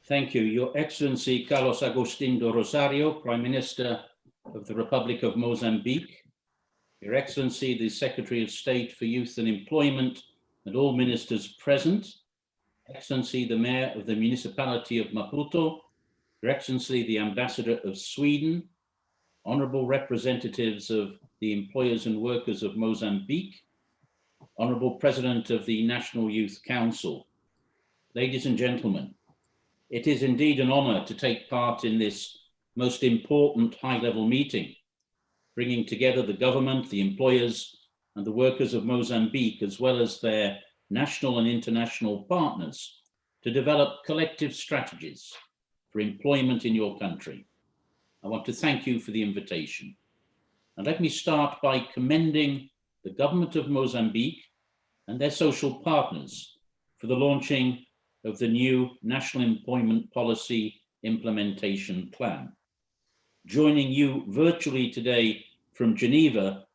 Thank you. Your Excellency Carlos Agostinho Rosário, Prime Minister of the Republic of Mozambique, Your Excellency, the Secretary of State for Youth and Employment, and all ministers present, Excellency, the Mayor of the Municipality of Maputo, Your Excellency, the Ambassador of Sweden, Honourable representatives of the employers and workers of Mozambique, Honourable President of the National Youth Council, ladies and gentlemen, it is indeed an honour to take part in this most important high-level meeting, bringing together the government, the employers, and the workers of Mozambique, as well as their national and international partners, to develop collective strategies for employment in your country. I want to thank you for the invitation. And let me start by commending the government of Mozambique and their social partners for the launching of the new National Employment Policy Implementation Plan. Joining you virtually today from Geneva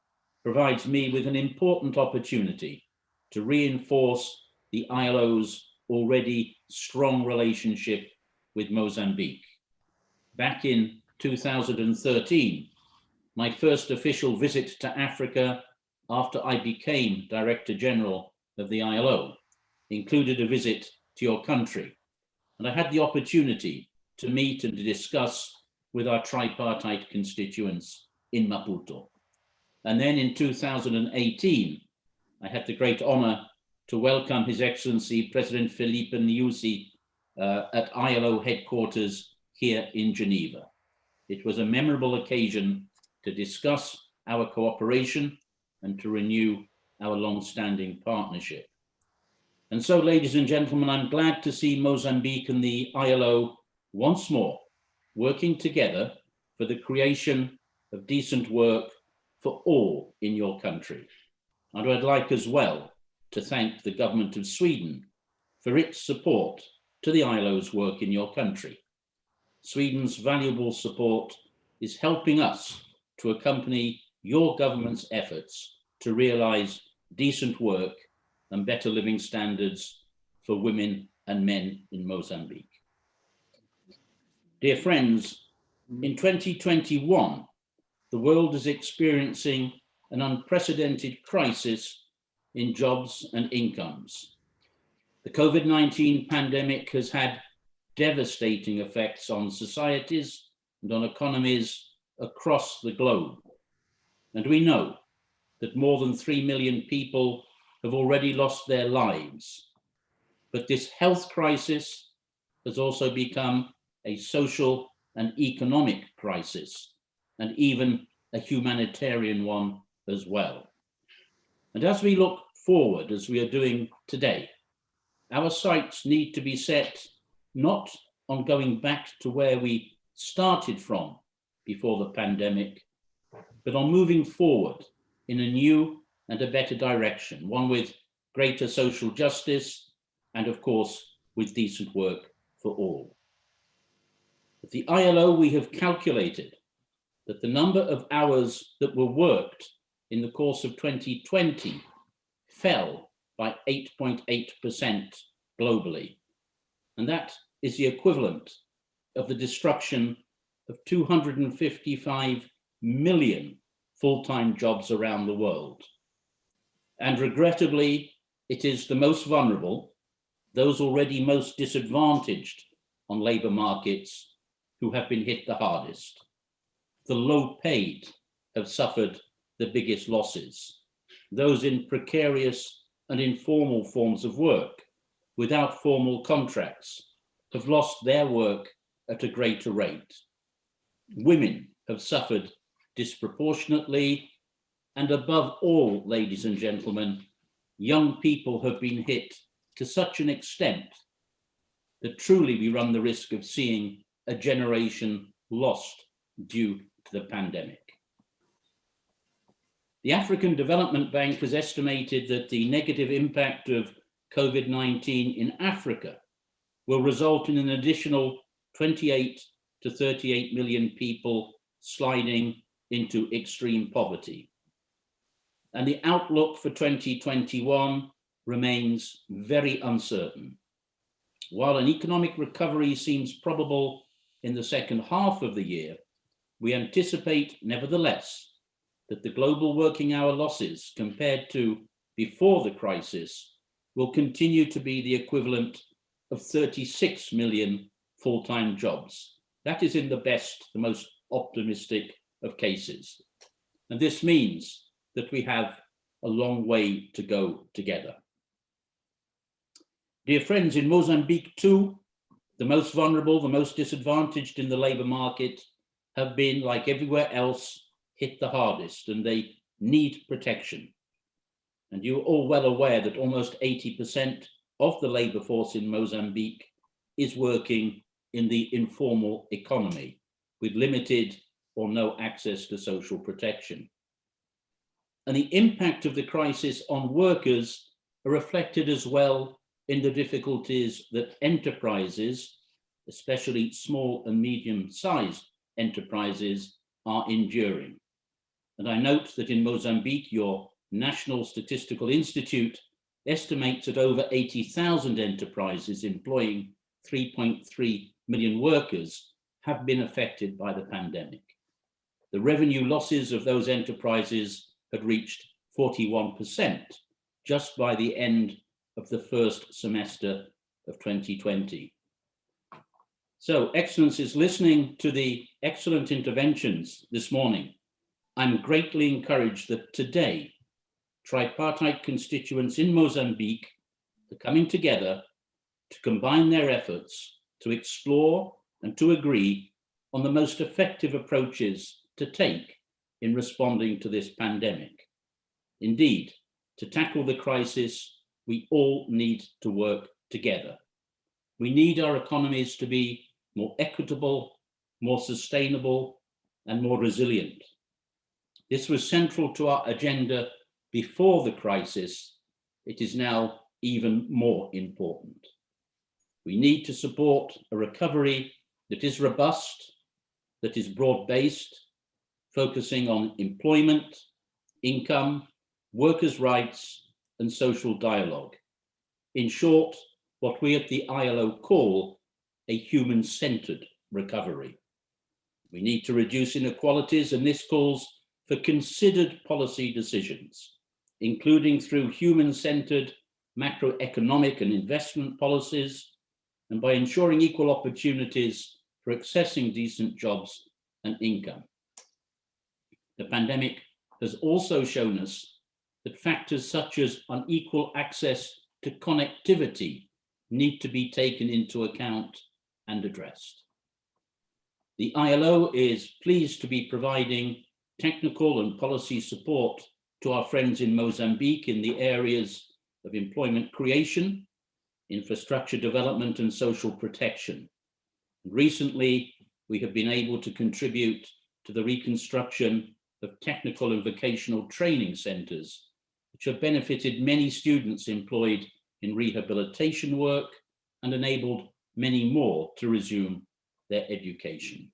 provides me with an important opportunity to reinforce the ILO's already strong relationship with Mozambique. Back in 2013, my first official visit to Africa after I became Director General of the ILO included a visit to your country, and I had the opportunity to meet and to discuss with our tripartite constituents in Maputo. And then in 2018, I had the great honor to welcome His Excellency President Felipe Nyusi at ILO headquarters here in Geneva. It was a memorable occasion to discuss our cooperation and to renew our long-standing partnership. And so, ladies and gentlemen, I'm glad to see Mozambique and the ILO once more working together for the creation of decent work for all in your country. And I'd like as well to thank the government of Sweden for its support to the ILO's work in your country. Sweden's valuable support is helping us to accompany your government's efforts to realize decent work and better living standards for women and men in Mozambique. Dear friends, in 2021, the world is experiencing an unprecedented crisis in jobs and incomes. The COVID-19 pandemic has had devastating effects on societies and on economies across the globe. And we know that more than 3 million people have already lost their lives. But this health crisis has also become a social and economic crisis, and even a humanitarian one as well. And as we look forward, as we are doing today, our sights need to be set not on going back to where we started from before the pandemic, but on moving forward in a new and a better direction, one with greater social justice and, of course, with decent work for all. At the ILO, we have calculated that the number of hours that were worked in the course of 2020 fell by 8.8% globally. And that is the equivalent of the destruction of 255 million full-time jobs around the world. And regrettably, it is the most vulnerable, those already most disadvantaged on labor markets, who have been hit the hardest. The low paid have suffered the biggest losses. Those in precarious and informal forms of work without formal contracts have lost their work at a greater rate. Women have suffered disproportionately, and above all, ladies and gentlemen, young people have been hit to such an extent that truly we run the risk of seeing a generation lost due to the pandemic. The African Development Bank has estimated that the negative impact of COVID-19 in Africa will result in an additional 28 to 38 million people sliding into extreme poverty. And the outlook for 2021 remains very uncertain. while an economic recovery seems probable in the second half of the year, we anticipate, nevertheless, that the global working hour losses compared to before the crisis will continue to be the equivalent of 36 million full-time jobs. That is in the best, the most optimistic of cases. And this means that we have a long way to go together. Dear friends, in Mozambique too, the most vulnerable, the most disadvantaged in the labor market have been, like everywhere else, hit the hardest, and they need protection. And you're all well aware that almost 80% of the labor force in Mozambique is working in the informal economy with limited or no access to social protection. And the impact of the crisis on workers are reflected as well in the difficulties that enterprises, especially small and medium-sized enterprises, are enduring. And I note that in Mozambique, your National Statistical Institute estimates that over 80,000 enterprises employing 3.3 million workers have been affected by the pandemic. The revenue losses of those enterprises had reached 41% just by the end of the first semester of 2020. So, Excellencies, listening to the excellent interventions this morning, I'm greatly encouraged that today, tripartite constituents in Mozambique are coming together to combine their efforts to explore and to agree on the most effective approaches to take in responding to this pandemic. Indeed, to tackle the crisis, we all need to work together. We need our economies to be more equitable, more sustainable, and more resilient. This was central to our agenda before the crisis. It is now even more important. We need to support a recovery that is robust, that is broad-based, focusing on employment, income, workers' rights, and social dialogue. In short, what we at the ILO call a human-centered recovery. We need to reduce inequalities, and this calls for considered policy decisions, including through human-centered macroeconomic and investment policies, and by ensuring equal opportunities for accessing decent jobs and income. The pandemic has also shown us that factors such as unequal access to connectivity need to be taken into account and addressed. The ILO is pleased to be providing technical and policy support to our friends in Mozambique in the areas of employment creation, infrastructure development, and social protection. Recently, we have been able to contribute to the reconstruction of technical and vocational training centres, which have benefited many students employed in rehabilitation work and enabled many more to resume their education.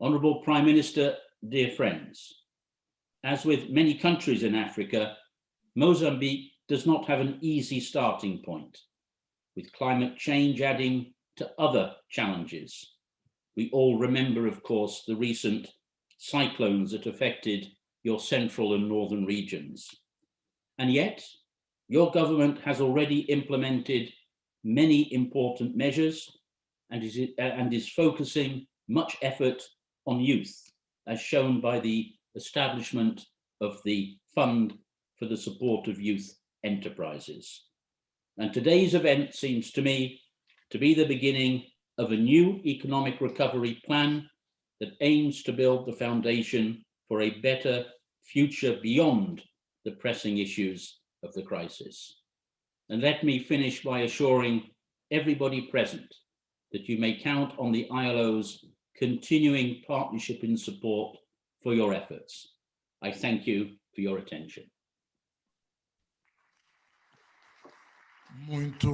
Honourable Prime Minister, dear friends, as with many countries in Africa, Mozambique does not have an easy starting point, with climate change adding to other challenges. We all remember, of course, the recent cyclones that affected your central and northern regions. And yet, your government has already implemented many important measures and is focusing much effort on youth, as shown by the establishment of the Fund for the Support of Youth Enterprises. And today's event seems to me to be the beginning of a new economic recovery plan that aims to build the foundation for a better future beyond the pressing issues of the crisis. And let me finish by assuring everybody present that you may count on the ILO's continuing partnership and support for your efforts. I thank you for your attention.